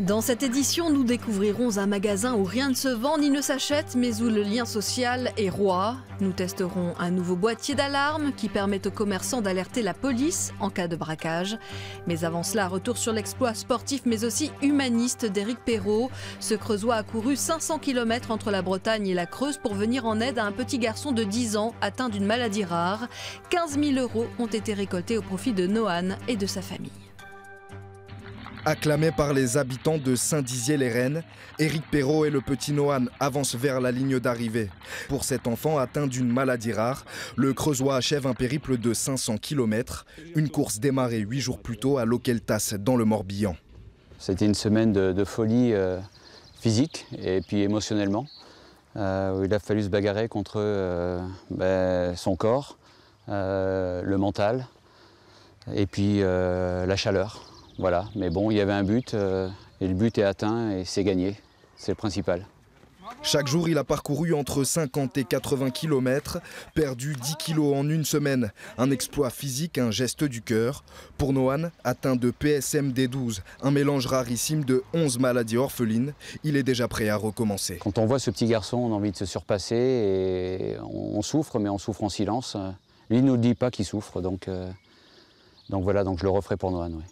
Dans cette édition, nous découvrirons un magasin où rien ne se vend ni ne s'achète, mais où le lien social est roi. Nous testerons un nouveau boîtier d'alarme qui permet aux commerçants d'alerter la police en cas de braquage. Mais avant cela, retour sur l'exploit sportif mais aussi humaniste d'Éric Perrault. Ce Creusois a couru 500 km entre la Bretagne et la Creuse pour venir en aide à un petit garçon de 10 ans atteint d'une maladie rare. 15 000 € ont été récoltés au profit de Nohan et de sa famille. Acclamé par les habitants de Saint-Dizier-les-Rennes, Éric Perrault et le petit Nohan avancent vers la ligne d'arrivée. Pour cet enfant atteint d'une maladie rare, le Creusois achève un périple de 500 km, une course démarrée 8 jours plus tôt à Loqueltas dans le Morbihan. C'était une semaine de folie physique et puis émotionnellement, où il a fallu se bagarrer contre son corps, le mental et puis la chaleur. Voilà, mais bon, il y avait un but et le but est atteint et c'est gagné, c'est le principal. Chaque jour, il a parcouru entre 50 et 80 km, perdu 10 kilos en une semaine. Un exploit physique, un geste du cœur. Pour Nohan, atteint de PSMD12, un mélange rarissime de 11 maladies orphelines, il est déjà prêt à recommencer. Quand on voit ce petit garçon, on a envie de se surpasser et on souffre, mais on souffre en silence. Lui, il ne nous dit pas qu'il souffre, donc voilà, donc je le referai pour Nohan. Oui.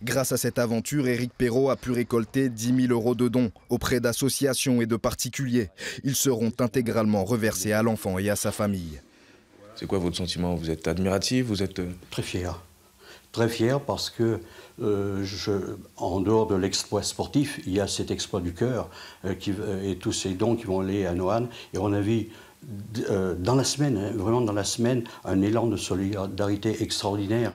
Grâce à cette aventure, Éric Perrault a pu récolter 10 000 € de dons auprès d'associations et de particuliers. Ils seront intégralement reversés à l'enfant et à sa famille. C'est quoi votre sentiment? Vous êtes admiratif? Vous êtes... Très fier. Très fier parce que, en dehors de l'exploit sportif, il y a cet exploit du cœur et tous ces dons qui vont aller à Nohan. Et on a vu dans la semaine, vraiment dans la semaine, un élan de solidarité extraordinaire.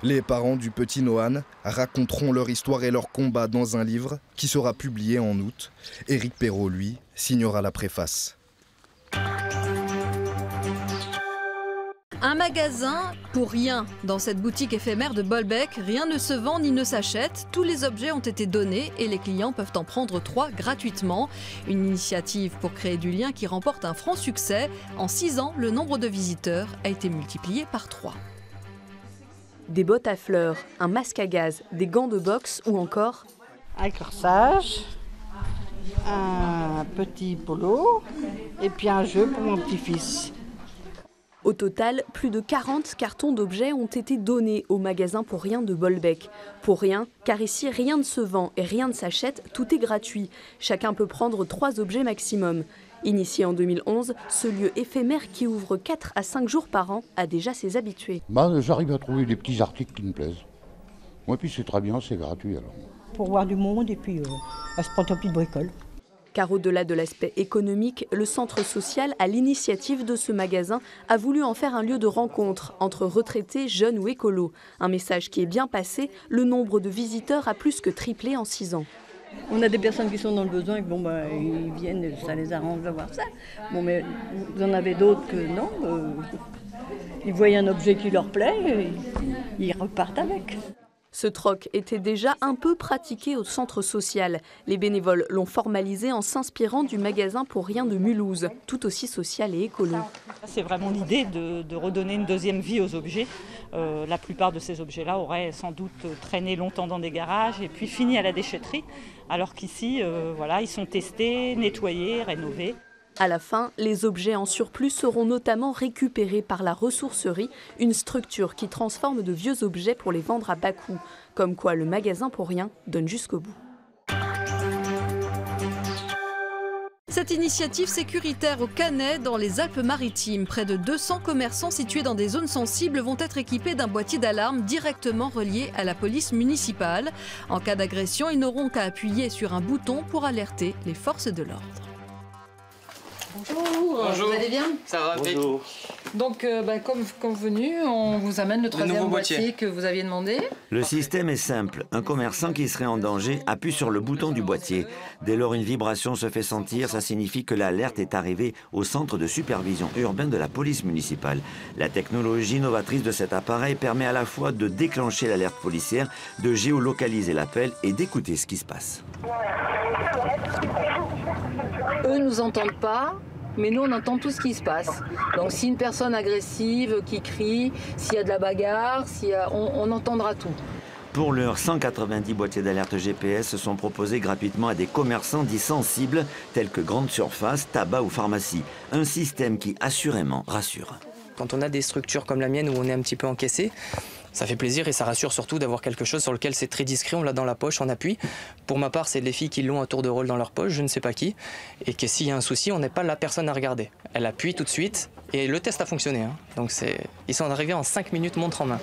Les parents du petit Nohan raconteront leur histoire et leur combat dans un livre qui sera publié en août. Éric Perrault, lui, signera la préface. Un magasin pour rien. Dans cette boutique éphémère de Bolbec, rien ne se vend ni ne s'achète. Tous les objets ont été donnés et les clients peuvent en prendre 3 gratuitement. Une initiative pour créer du lien qui remporte un franc succès. En 6 ans, le nombre de visiteurs a été multiplié par 3. Des bottes à fleurs, un masque à gaz, des gants de boxe ou encore un corsage, un petit polo et puis un jeu pour mon petit-fils. Au total, plus de 40 cartons d'objets ont été donnés au magasin pour rien de Bolbec. Pour rien, car ici rien ne se vend et rien ne s'achète, tout est gratuit. Chacun peut prendre 3 objets maximum. Initié en 2011, ce lieu éphémère qui ouvre 4 à 5 jours par an a déjà ses habitués. J'arrive à trouver des petits articles qui me plaisent. Moi, puis c'est très bien, c'est gratuit alors. Pour voir du monde et puis à se prendre un petit bricole. Car au-delà de l'aspect économique, le centre social, à l'initiative de ce magasin, a voulu en faire un lieu de rencontre entre retraités, jeunes ou écolos. Un message qui est bien passé, le nombre de visiteurs a plus que triplé en 6 ans. On a des personnes qui sont dans le besoin et que ils viennent, ça les arrange de voir ça. Bon, mais vous en avez d'autres que non. Ils voient un objet qui leur plaît, ils repartent avec. Ce troc était déjà un peu pratiqué au centre social. Les bénévoles l'ont formalisé en s'inspirant du magasin pour rien de Mulhouse, tout aussi social et écolo. C'est vraiment l'idée de redonner une deuxième vie aux objets. La plupart de ces objets-là auraient sans doute traîné longtemps dans des garages et puis fini à la déchetterie, alors qu'ici, ils sont testés, nettoyés, rénovés. À la fin, les objets en surplus seront notamment récupérés par la ressourcerie, une structure qui transforme de vieux objets pour les vendre à bas coût. Comme quoi le magasin pour rien donne jusqu'au bout. Cette initiative sécuritaire au Canet, dans les Alpes-Maritimes, près de 200 commerçants situés dans des zones sensibles vont être équipés d'un boîtier d'alarme directement relié à la police municipale. En cas d'agression, ils n'auront qu'à appuyer sur un bouton pour alerter les forces de l'ordre. Bonjour, vous allez bien? Ça va, bonjour. Donc, comme convenu, on vous amène le troisième boîtier que vous aviez demandé. Le système est simple. Un commerçant qui serait en danger appuie sur le bouton du boîtier. Dès lors, une vibration se fait sentir. Ça signifie que l'alerte est arrivée au centre de supervision urbaine de la police municipale. La technologie novatrice de cet appareil permet à la fois de déclencher l'alerte policière, de géolocaliser l'appel et d'écouter ce qui se passe. Eux ne nous entendent pas, mais nous on entend tout ce qui se passe. Donc si une personne agressive qui crie, s'il y a de la bagarre, on entendra tout. Pour l'heure, 190 boîtiers d'alerte GPS sont proposés gratuitement à des commerçants dits sensibles, tels que grandes surfaces, tabac ou pharmacie. Un système qui assurément rassure. Quand on a des structures comme la mienne où on est un petit peu encaissé, ça fait plaisir et ça rassure surtout d'avoir quelque chose sur lequel c'est très discret, on l'a dans la poche, en appui. Pour ma part, c'est les filles qui l'ont à tour de rôle dans leur poche, je ne sais pas qui, et que s'il y a un souci, on n'est pas la personne à regarder. Elle appuie tout de suite et le test a fonctionné. Donc ils sont arrivés en 5 minutes montre en main.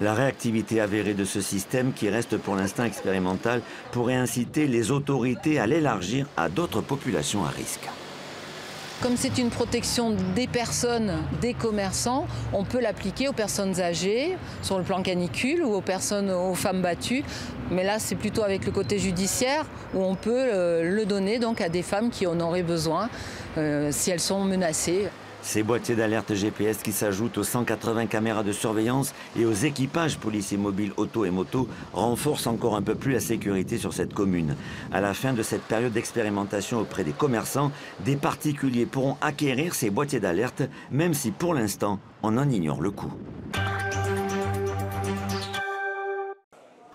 La réactivité avérée de ce système, qui reste pour l'instant expérimental, pourrait inciter les autorités à l'élargir à d'autres populations à risque. Comme c'est une protection des personnes, des commerçants, on peut l'appliquer aux personnes âgées, sur le plan canicule, ou aux femmes battues. Mais là, c'est plutôt avec le côté judiciaire, où on peut le donner donc à des femmes qui en auraient besoin, si elles sont menacées. Ces boîtiers d'alerte GPS qui s'ajoutent aux 180 caméras de surveillance et aux équipages policiers mobiles auto et moto renforcent encore un peu plus la sécurité sur cette commune. À la fin de cette période d'expérimentation auprès des commerçants, des particuliers pourront acquérir ces boîtiers d'alerte, même si pour l'instant, on en ignore le coût.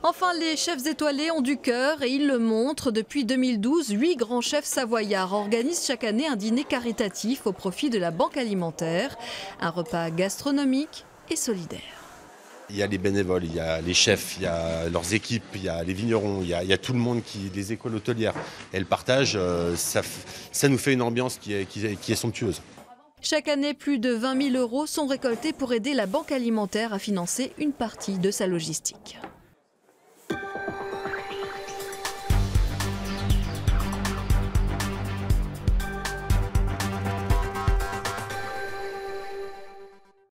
Enfin, les chefs étoilés ont du cœur et ils le montrent. Depuis 2012, 8 grands chefs savoyards organisent chaque année un dîner caritatif au profit de la Banque alimentaire. Un repas gastronomique et solidaire. Il y a les bénévoles, il y a les chefs, il y a leurs équipes, il y a les vignerons, il y a tout le monde, les écoles hôtelières. Et le partage, ça nous fait une ambiance qui est somptueuse. Chaque année, plus de 20 000 € sont récoltés pour aider la Banque alimentaire à financer une partie de sa logistique.